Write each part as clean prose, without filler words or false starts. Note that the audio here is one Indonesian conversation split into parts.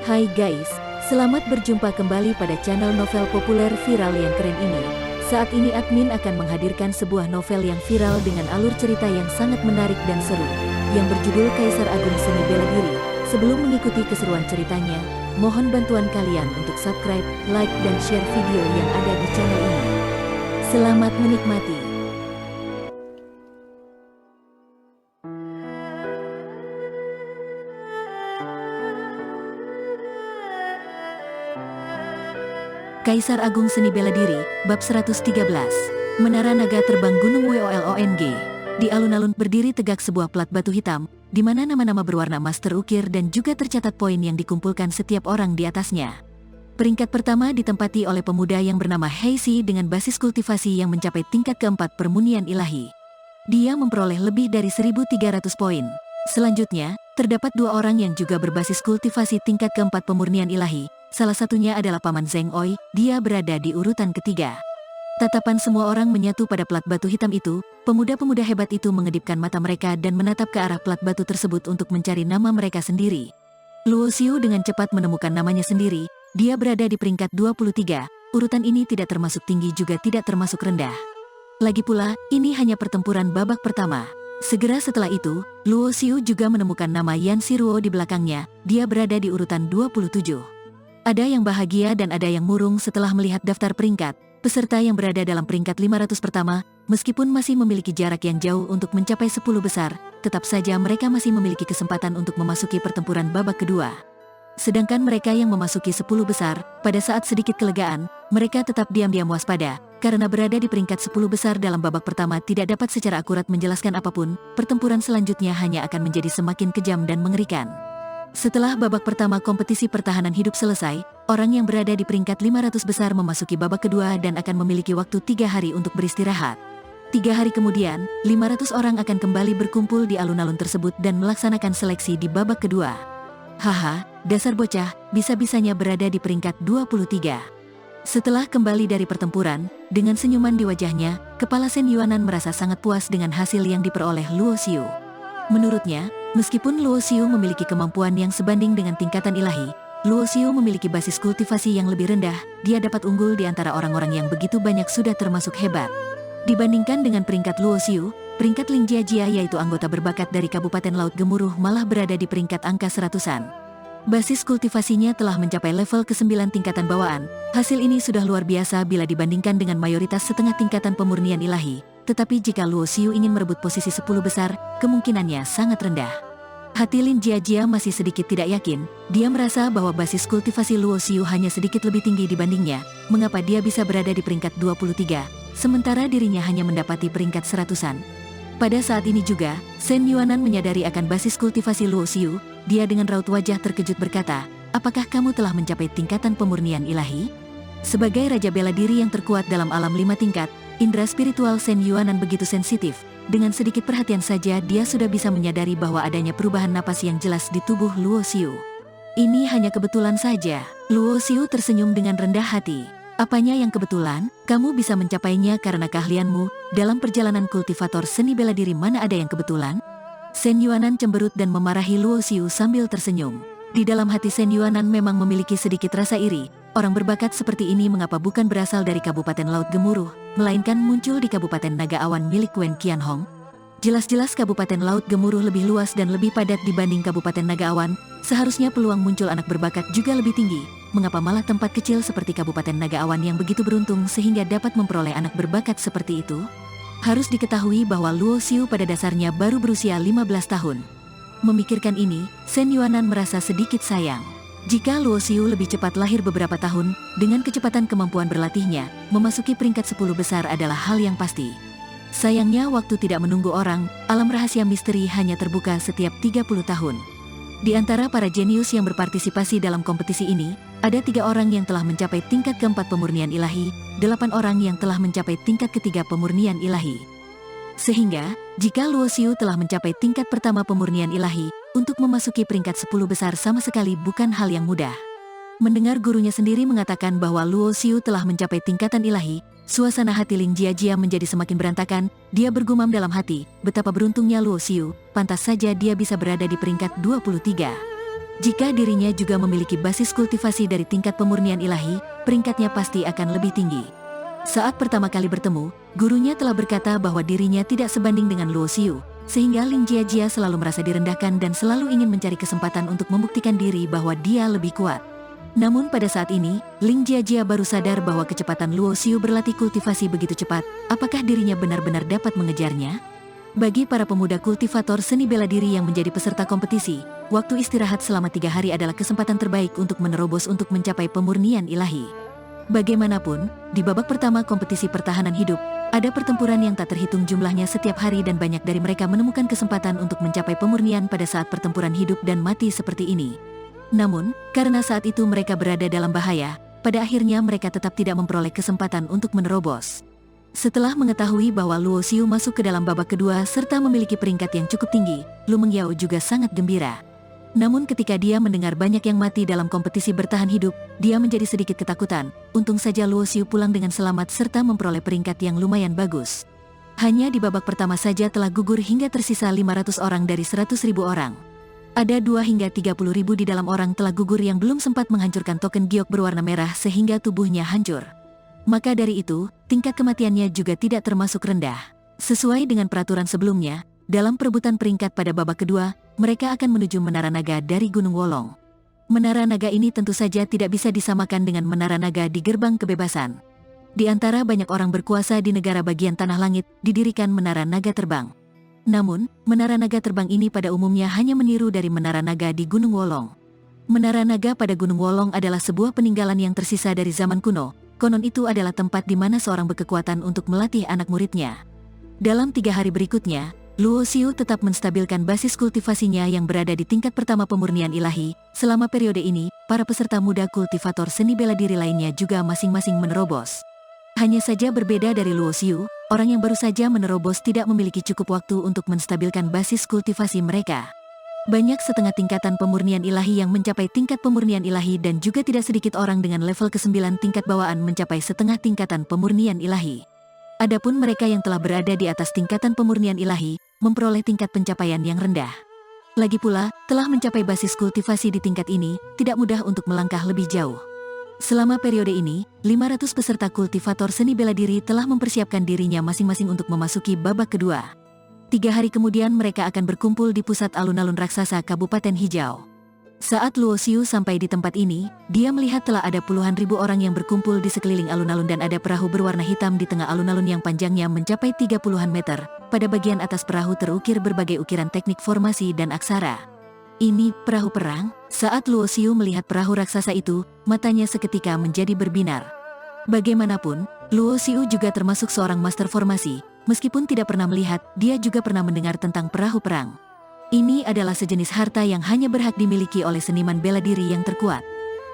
Hai guys, selamat berjumpa kembali pada channel novel populer viral yang keren ini. Saat ini admin akan menghadirkan sebuah novel yang viral dengan alur cerita yang sangat menarik dan seru, yang berjudul Kaisar Agung Seni Bela Diri. Sebelum mengikuti keseruan ceritanya, mohon bantuan kalian untuk subscribe, like, dan share video yang ada di channel ini. Selamat menikmati. Kaisar Agung Seni Bela Diri, Bab 113. Menara Naga Terbang Gunung WOLONG. Di alun-alun berdiri tegak sebuah plat batu hitam, di mana nama-nama berwarna emas terukir dan juga tercatat poin yang dikumpulkan setiap orang di atasnya. Peringkat pertama ditempati oleh pemuda yang bernama Heisi dengan basis kultivasi yang mencapai tingkat keempat permunian ilahi. Dia memperoleh lebih dari 1.300 poin. Selanjutnya, terdapat dua orang yang juga berbasis kultivasi tingkat keempat pemurnian ilahi. Salah satunya adalah Paman Zheng Oi, dia berada di urutan ketiga. Tatapan semua orang menyatu pada plat batu hitam itu, pemuda-pemuda hebat itu mengedipkan mata mereka dan menatap ke arah plat batu tersebut untuk mencari nama mereka sendiri. Luo Xiu dengan cepat menemukan namanya sendiri, dia berada di peringkat 23, urutan ini tidak termasuk tinggi juga tidak termasuk rendah. Lagi pula, ini hanya pertempuran babak pertama. Segera setelah itu, Luo Xiu juga menemukan nama Yan Siruo di belakangnya, dia berada di urutan 27. Ada yang bahagia dan ada yang murung setelah melihat daftar peringkat. Peserta yang berada dalam peringkat 500 pertama, meskipun masih memiliki jarak yang jauh untuk mencapai 10 besar, tetap saja mereka masih memiliki kesempatan untuk memasuki pertempuran babak kedua. Sedangkan mereka yang memasuki 10 besar, pada saat sedikit kelegaan, mereka tetap diam-diam waspada, karena berada di peringkat 10 besar dalam babak pertama tidak dapat secara akurat menjelaskan apapun, pertempuran selanjutnya hanya akan menjadi semakin kejam dan mengerikan. Setelah babak pertama kompetisi pertahanan hidup selesai, orang yang berada di peringkat 500 besar memasuki babak kedua dan akan memiliki waktu 3 hari untuk beristirahat. 3 hari kemudian, 500 orang akan kembali berkumpul di alun-alun tersebut dan melaksanakan seleksi di babak kedua. Haha, dasar bocah, bisa-bisanya berada di peringkat 23. Setelah kembali dari pertempuran, dengan senyuman di wajahnya, Kepala Shen Yuanan merasa sangat puas dengan hasil yang diperoleh Luo Xiu. Menurutnya, meskipun Luo Xiu memiliki kemampuan yang sebanding dengan tingkatan ilahi, Luo Xiu memiliki basis kultivasi yang lebih rendah, dia dapat unggul di antara orang-orang yang begitu banyak sudah termasuk hebat. Dibandingkan dengan peringkat Luo Xiu, peringkat Ling Jiajia yaitu anggota berbakat dari Kabupaten Laut Gemuruh malah berada di peringkat angka seratusan. Basis kultivasinya telah mencapai level ke-9 tingkatan bawaan, hasil ini sudah luar biasa bila dibandingkan dengan mayoritas setengah tingkatan pemurnian ilahi. Tetapi jika Luo Xiu ingin merebut posisi 10 besar, kemungkinannya sangat rendah. Hati Lin Jiajia masih sedikit tidak yakin, dia merasa bahwa basis kultivasi Luo Xiu hanya sedikit lebih tinggi dibandingnya, mengapa dia bisa berada di peringkat 23, sementara dirinya hanya mendapati peringkat seratusan. Pada saat ini juga, Shen Yuanan menyadari akan basis kultivasi Luo Xiu, dia dengan raut wajah terkejut berkata, apakah kamu telah mencapai tingkatan pemurnian ilahi? Sebagai Raja Bela Diri yang terkuat dalam alam 5 tingkat, indera spiritual Shen Yuanan begitu sensitif, dengan sedikit perhatian saja dia sudah bisa menyadari bahwa adanya perubahan napas yang jelas di tubuh Luo Xiu. Ini hanya kebetulan saja. Luo Xiu tersenyum dengan rendah hati. Apanya yang kebetulan? Kamu bisa mencapainya karena keahlianmu, dalam perjalanan kultivator seni bela diri mana ada yang kebetulan? Shen Yuanan cemberut dan memarahi Luo Xiu sambil tersenyum. Di dalam hati Shen Yuanan memang memiliki sedikit rasa iri. Orang berbakat seperti ini mengapa bukan berasal dari Kabupaten Laut Gemuruh, melainkan muncul di Kabupaten Naga Awan milik Wen Qianhong? Jelas-jelas Kabupaten Laut Gemuruh lebih luas dan lebih padat dibanding Kabupaten Naga Awan, seharusnya peluang muncul anak berbakat juga lebih tinggi. Mengapa malah tempat kecil seperti Kabupaten Naga Awan yang begitu beruntung sehingga dapat memperoleh anak berbakat seperti itu? Harus diketahui bahwa Luo Xiu pada dasarnya baru berusia 15 tahun. Memikirkan ini, Shen Yuanan merasa sedikit sayang. Jika Luo Xiu lebih cepat lahir beberapa tahun, dengan kecepatan kemampuan berlatihnya, memasuki peringkat 10 besar adalah hal yang pasti. Sayangnya waktu tidak menunggu orang, alam rahasia misteri hanya terbuka setiap 30 tahun. Di antara para jenius yang berpartisipasi dalam kompetisi ini, ada 3 orang yang telah mencapai tingkat keempat pemurnian ilahi, 8 orang yang telah mencapai tingkat ketiga pemurnian ilahi. Sehingga, jika Luo Xiu telah mencapai tingkat pertama pemurnian ilahi, untuk memasuki peringkat 10 besar sama sekali bukan hal yang mudah. Mendengar gurunya sendiri mengatakan bahwa Luo Xiu telah mencapai tingkatan ilahi, suasana hati Lin Jiajia menjadi semakin berantakan, dia bergumam dalam hati, betapa beruntungnya Luo Xiu, pantas saja dia bisa berada di peringkat 23. Jika dirinya juga memiliki basis kultivasi dari tingkat pemurnian ilahi, peringkatnya pasti akan lebih tinggi. Saat pertama kali bertemu, gurunya telah berkata bahwa dirinya tidak sebanding dengan Luo Xiu, sehingga Ling Jiajia selalu merasa direndahkan dan selalu ingin mencari kesempatan untuk membuktikan diri bahwa dia lebih kuat. Namun pada saat ini, Ling Jiajia baru sadar bahwa kecepatan Luo Xiu berlatih kultivasi begitu cepat, apakah dirinya benar-benar dapat mengejarnya? Bagi para pemuda kultivator seni bela diri yang menjadi peserta kompetisi, waktu istirahat selama 3 hari adalah kesempatan terbaik untuk menerobos untuk mencapai pemurnian ilahi. Bagaimanapun, di babak pertama kompetisi pertahanan hidup, ada pertempuran yang tak terhitung jumlahnya setiap hari dan banyak dari mereka menemukan kesempatan untuk mencapai pemurnian pada saat pertempuran hidup dan mati seperti ini. Namun, karena saat itu mereka berada dalam bahaya, pada akhirnya mereka tetap tidak memperoleh kesempatan untuk menerobos. Setelah mengetahui bahwa Luo Xiu masuk ke dalam babak kedua serta memiliki peringkat yang cukup tinggi, Lu Mengyao juga sangat gembira. Namun ketika dia mendengar banyak yang mati dalam kompetisi bertahan hidup, dia menjadi sedikit ketakutan. Untung saja Luo Xiu pulang dengan selamat serta memperoleh peringkat yang lumayan bagus. Hanya di babak pertama saja telah gugur hingga tersisa 500 orang dari 100.000 orang. Ada 2 hingga 30.000 di dalam orang telah gugur yang belum sempat menghancurkan token giok berwarna merah sehingga tubuhnya hancur. Maka dari itu, tingkat kematiannya juga tidak termasuk rendah. Sesuai dengan peraturan sebelumnya, dalam perebutan peringkat pada babak kedua, mereka akan menuju Menara Naga dari Gunung Wolong. Menara Naga ini tentu saja tidak bisa disamakan dengan Menara Naga di Gerbang Kebebasan. Di antara banyak orang berkuasa di negara bagian Tanah Langit, didirikan Menara Naga Terbang. Namun, Menara Naga Terbang ini pada umumnya hanya meniru dari Menara Naga di Gunung Wolong. Menara Naga pada Gunung Wolong adalah sebuah peninggalan yang tersisa dari zaman kuno. Konon itu adalah tempat di mana seorang berkekuatan untuk melatih anak muridnya. Dalam 3 hari berikutnya, Luo Xiu tetap menstabilkan basis kultivasinya yang berada di tingkat pertama pemurnian ilahi. Selama periode ini, para peserta muda kultivator seni bela diri lainnya juga masing-masing menerobos. Hanya saja berbeda dari Luo Xiu, orang yang baru saja menerobos tidak memiliki cukup waktu untuk menstabilkan basis kultivasi mereka. Banyak setengah tingkatan pemurnian ilahi yang mencapai tingkat pemurnian ilahi dan juga tidak sedikit orang dengan level ke-9 tingkat bawaan mencapai setengah tingkatan pemurnian ilahi. Adapun mereka yang telah berada di atas tingkatan pemurnian ilahi, memperoleh tingkat pencapaian yang rendah. Lagi pula, telah mencapai basis kultivasi di tingkat ini, tidak mudah untuk melangkah lebih jauh. Selama periode ini, 500 peserta kultivator seni bela diri telah mempersiapkan dirinya masing-masing untuk memasuki babak kedua. 3 hari kemudian mereka akan berkumpul di pusat alun-alun raksasa Kabupaten Hijau. Saat Luo Xiu sampai di tempat ini, dia melihat telah ada puluhan ribu orang yang berkumpul di sekeliling alun-alun dan ada perahu berwarna hitam di tengah alun-alun yang panjangnya mencapai 30-an meter. Pada bagian atas perahu terukir berbagai ukiran teknik formasi dan aksara. Ini perahu perang? Saat Luo Xiu melihat perahu raksasa itu, matanya seketika menjadi berbinar. Bagaimanapun, Luo Xiu juga termasuk seorang master formasi. Meskipun tidak pernah melihat, dia juga pernah mendengar tentang perahu perang. Ini adalah sejenis harta yang hanya berhak dimiliki oleh seniman bela diri yang terkuat.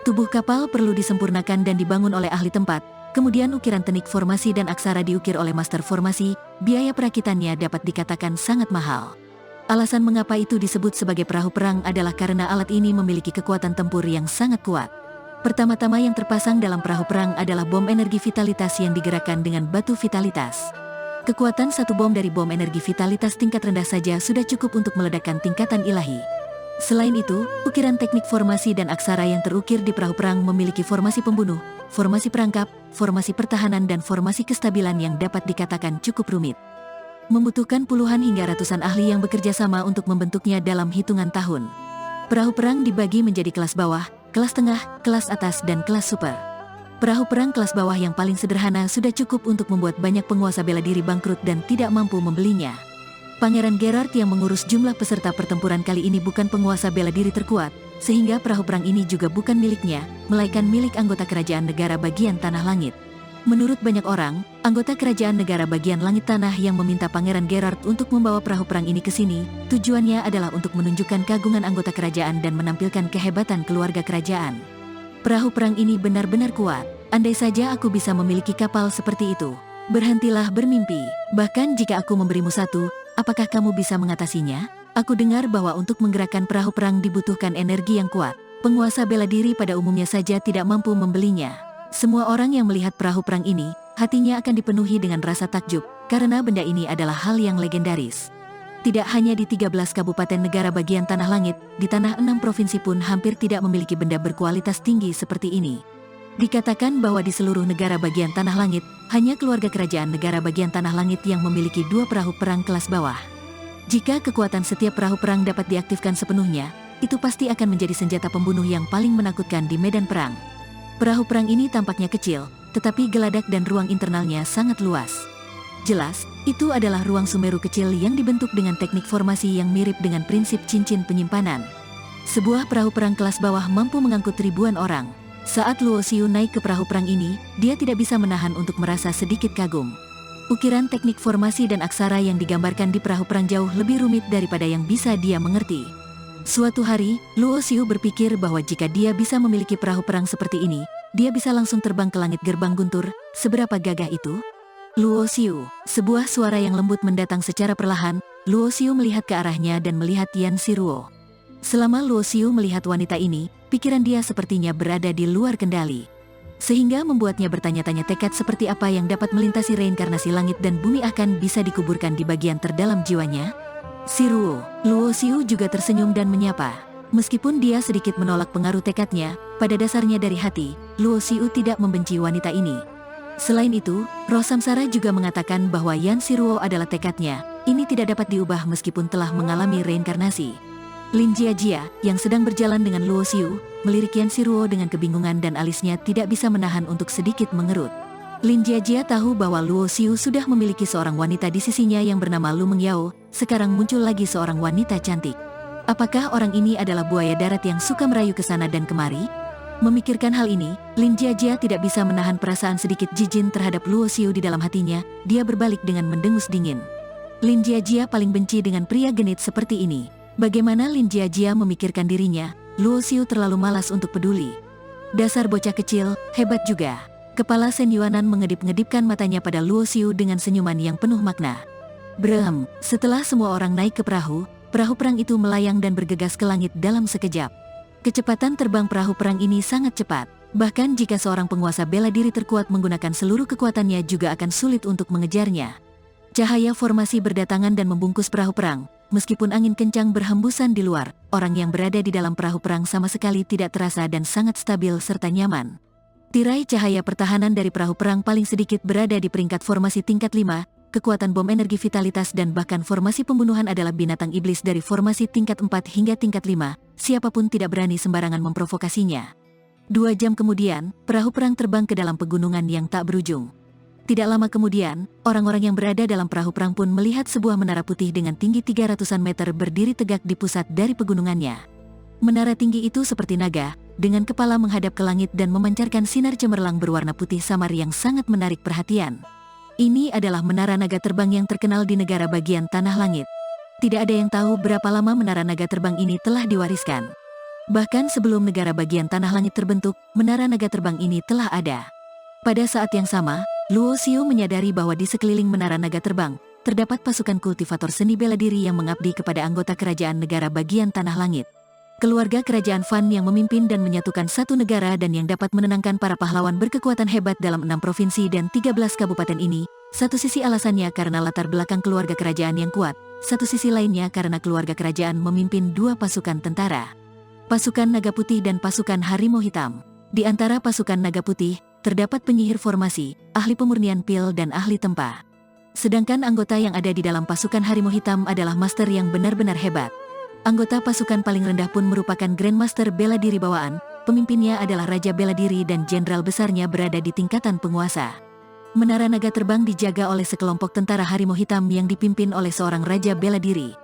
Tubuh kapal perlu disempurnakan dan dibangun oleh ahli tempat, kemudian ukiran teknik formasi dan aksara diukir oleh master formasi, biaya perakitannya dapat dikatakan sangat mahal. Alasan mengapa itu disebut sebagai perahu perang adalah karena alat ini memiliki kekuatan tempur yang sangat kuat. Pertama-tama yang terpasang dalam perahu perang adalah bom energi vitalitas yang digerakkan dengan batu vitalitas. Kekuatan satu bom dari bom energi vitalitas tingkat rendah saja sudah cukup untuk meledakkan tingkatan ilahi. Selain itu, ukiran teknik formasi dan aksara yang terukir di perahu perang memiliki formasi pembunuh, formasi perangkap, formasi pertahanan dan formasi kestabilan yang dapat dikatakan cukup rumit. Membutuhkan puluhan hingga ratusan ahli yang bekerja sama untuk membentuknya dalam hitungan tahun. Perahu perang dibagi menjadi kelas bawah, kelas tengah, kelas atas dan kelas super. Perahu perang kelas bawah yang paling sederhana sudah cukup untuk membuat banyak penguasa bela diri bangkrut dan tidak mampu membelinya. Pangeran Gerard yang mengurus jumlah peserta pertempuran kali ini bukan penguasa bela diri terkuat, sehingga perahu perang ini juga bukan miliknya, melainkan milik anggota kerajaan negara bagian Tanah Langit. Menurut banyak orang, anggota kerajaan negara bagian Langit Tanah yang meminta Pangeran Gerard untuk membawa perahu perang ini ke sini, tujuannya adalah untuk menunjukkan keagungan anggota kerajaan dan menampilkan kehebatan keluarga kerajaan. Perahu perang ini benar-benar kuat. Andai saja aku bisa memiliki kapal seperti itu. Berhentilah bermimpi. Bahkan jika aku memberimu satu, apakah kamu bisa mengatasinya? Aku dengar bahwa untuk menggerakkan perahu perang dibutuhkan energi yang kuat. Penguasa bela diri pada umumnya saja tidak mampu membelinya. Semua orang yang melihat perahu perang ini, hatinya akan dipenuhi dengan rasa takjub, karena benda ini adalah hal yang legendaris. Tidak hanya di 13 kabupaten negara bagian Tanah Langit, di tanah 6 provinsi pun hampir tidak memiliki benda berkualitas tinggi seperti ini. Dikatakan bahwa di seluruh negara bagian Tanah Langit, hanya keluarga kerajaan negara bagian Tanah Langit yang memiliki 2 perahu perang kelas bawah. Jika kekuatan setiap perahu perang dapat diaktifkan sepenuhnya, itu pasti akan menjadi senjata pembunuh yang paling menakutkan di medan perang. Perahu perang ini tampaknya kecil, tetapi geladak dan ruang internalnya sangat luas. Jelas, itu adalah ruang Sumeru kecil yang dibentuk dengan teknik formasi yang mirip dengan prinsip cincin penyimpanan. Sebuah perahu perang kelas bawah mampu mengangkut ribuan orang. Saat Luo Xiu naik ke perahu perang ini, dia tidak bisa menahan untuk merasa sedikit kagum. Ukiran teknik formasi dan aksara yang digambarkan di perahu perang jauh lebih rumit daripada yang bisa dia mengerti. Suatu hari, Luo Xiu berpikir bahwa jika dia bisa memiliki perahu perang seperti ini, dia bisa langsung terbang ke langit gerbang guntur. Seberapa gagah itu? Luo Xiu, sebuah suara yang lembut mendatang secara perlahan. Luo Xiu melihat ke arahnya dan melihat Yan Siruo. Selama Luo Xiu melihat wanita ini, pikiran dia sepertinya berada di luar kendali. Sehingga membuatnya bertanya-tanya tekad seperti apa yang dapat melintasi reinkarnasi langit dan bumi akan bisa dikuburkan di bagian terdalam jiwanya. Siruo, Luo Xiu juga tersenyum dan menyapa. Meskipun dia sedikit menolak pengaruh tekadnya, pada dasarnya dari hati, Luo Xiu tidak membenci wanita ini. Selain itu, roh samsara juga mengatakan bahwa Yan Siruo adalah tekadnya. Ini tidak dapat diubah meskipun telah mengalami reinkarnasi. Lin Jiajia, yang sedang berjalan dengan Luo Xiu, melirik Yan Siruo dengan kebingungan dan alisnya tidak bisa menahan untuk sedikit mengerut. Lin Jiajia tahu bahwa Luo Xiu sudah memiliki seorang wanita di sisinya yang bernama Lu Mengyao, sekarang muncul lagi seorang wanita cantik. Apakah orang ini adalah buaya darat yang suka merayu ke sana dan kemari? Memikirkan hal ini, Lin Jiajia tidak bisa menahan perasaan sedikit jijik terhadap Luo Xiu di dalam hatinya. Dia berbalik dengan mendengus dingin. Lin Jiajia paling benci dengan pria genit seperti ini. Bagaimana Lin Jiajia memikirkan dirinya, Luo Xiu terlalu malas untuk peduli. Dasar bocah kecil, hebat juga. Kepala Sen Yuanan mengedip-ngedipkan matanya pada Luo Xiu dengan senyuman yang penuh makna. Brehem, setelah semua orang naik ke perahu perang itu melayang dan bergegas ke langit dalam sekejap. Kecepatan terbang perahu perang ini sangat cepat. Bahkan jika seorang penguasa bela diri terkuat menggunakan seluruh kekuatannya juga akan sulit untuk mengejarnya. Cahaya formasi berdatangan dan membungkus perahu perang. Meskipun angin kencang berhembusan di luar, orang yang berada di dalam perahu perang sama sekali tidak terasa dan sangat stabil serta nyaman. Tirai cahaya pertahanan dari perahu perang paling sedikit berada di peringkat formasi tingkat 5, kekuatan bom energi vitalitas dan bahkan formasi pembunuhan adalah binatang iblis dari formasi tingkat 4 hingga tingkat 5. Siapapun tidak berani sembarangan memprovokasinya. 2 jam kemudian, perahu perang terbang ke dalam pegunungan yang tak berujung. Tidak lama kemudian, orang-orang yang berada dalam perahu perang pun melihat sebuah menara putih dengan tinggi 300-an meter berdiri tegak di pusat dari pegunungannya. Menara tinggi itu seperti naga, dengan kepala menghadap ke langit dan memancarkan sinar cemerlang berwarna putih samar yang sangat menarik perhatian. Ini adalah menara naga terbang yang terkenal di negara bagian Tanah Langit. Tidak ada yang tahu berapa lama menara naga terbang ini telah diwariskan. Bahkan sebelum negara bagian Tanah Langit terbentuk, menara naga terbang ini telah ada. Pada saat yang sama, Luo Xiu menyadari bahwa di sekeliling menara naga terbang, terdapat pasukan kultivator seni bela diri yang mengabdi kepada anggota kerajaan negara bagian Tanah Langit. Keluarga kerajaan Fan yang memimpin dan menyatukan satu negara dan yang dapat menenangkan para pahlawan berkekuatan hebat dalam 6 provinsi dan 13 kabupaten ini. Satu sisi alasannya karena latar belakang keluarga kerajaan yang kuat, satu sisi lainnya karena keluarga kerajaan memimpin 2 pasukan tentara. Pasukan Naga Putih dan pasukan Harimau Hitam. Di antara pasukan Naga Putih, terdapat penyihir formasi, ahli pemurnian pil dan ahli tempa. Sedangkan anggota yang ada di dalam pasukan Harimau Hitam adalah master yang benar-benar hebat. Anggota pasukan paling rendah pun merupakan Grandmaster bela diri bawaan, pemimpinnya adalah Raja bela diri dan jenderal besarnya berada di tingkatan penguasa. Menara naga terbang dijaga oleh sekelompok tentara Harimau Hitam yang dipimpin oleh seorang Raja bela diri.